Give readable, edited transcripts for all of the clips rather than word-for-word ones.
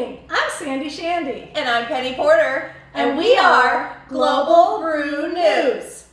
evening. I'm Sandy Shandy. And I'm Penny Porter. And we are Global Brew News.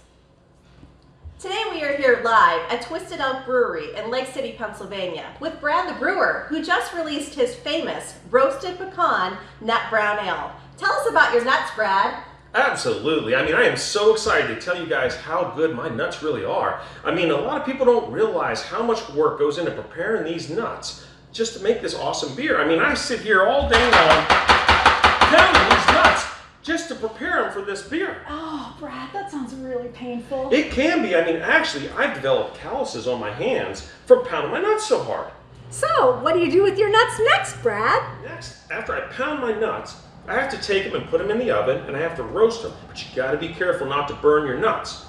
Today we are here live at Twisted Elk Brewery in Lake City, Pennsylvania with Brad the brewer, who just released his famous Roasted Pecan Nut Brown Ale. Tell us about your nuts, Brad. Absolutely. I am so excited to tell you guys how good my nuts really are. A lot of people don't realize how much work goes into preparing these nuts just to make this awesome beer. I sit here all day long pounding these nuts just to prepare them for this beer. Oh, Brad, that sounds really painful. It can be. Actually, I've developed calluses on my hands from pounding my nuts so hard. So, what do you do with your nuts next, Brad? Next, after I pound my nuts, I have to take them and put them in the oven, and I have to roast them. But you gotta be careful not to burn your nuts.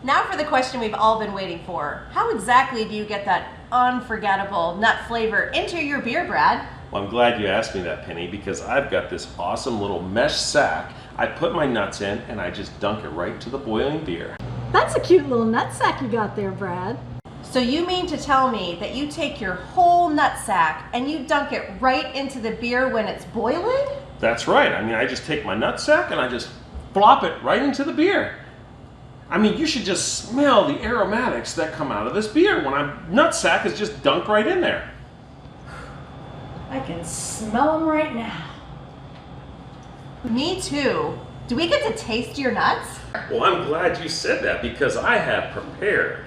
Now for the question we've all been waiting for. How exactly do you get that unforgettable nut flavor into your beer, Brad? Well, I'm glad you asked me that, Penny, because I've got this awesome little mesh sack. I put my nuts in, and I just dunk it right into the boiling beer. That's a cute little nut sack you got there, Brad. So you mean to tell me that you take your whole nut sack and you dunk it right into the beer when it's boiling? That's right. I just take my nut sack and I just flop it right into the beer. You should just smell the aromatics that come out of this beer when my nut sack is just dunked right in there. I can smell them right now. Me too. Do we get to taste your nuts? Well, I'm glad you said that because I have prepared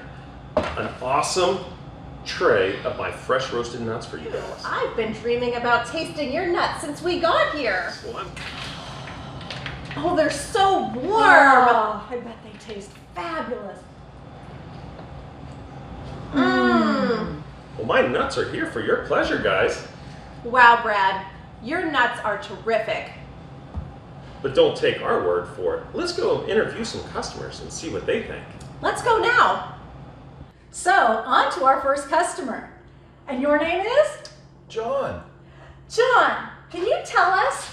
an awesome tray of my fresh roasted nuts for you guys. I've been dreaming about tasting your nuts since we got here. Well, Oh, they're so warm. Oh, I bet they taste fabulous. Mmm. Well, my nuts are here for your pleasure, guys. Wow, Brad, your nuts are terrific. But don't take our word for it. Let's go interview some customers and see what they think. Let's go now. So, on to our first customer. And your name is? John. John, can you tell us,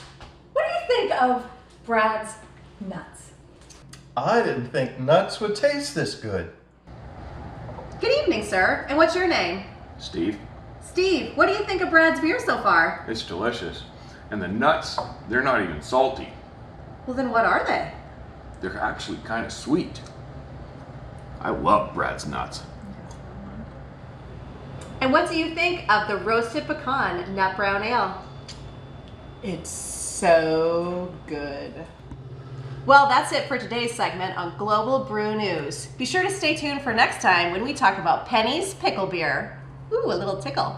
what do you think of Brad's nuts? I didn't think nuts would taste this good. Good evening, sir. And what's your name? Steve, Steve, what do you think of Brad's beer so far? it's delicious. And the nuts, they're not even salty. Well, then what are they? They're actually kind of sweet. I love Brad's nuts. And what do you think of the Roasted Pecan Nut Brown Ale? It's so good. Well, that's it for today's segment on Global Brew News. Be sure to stay tuned for next time when we talk about Penny's Pickle Beer. Ooh, a little tickle.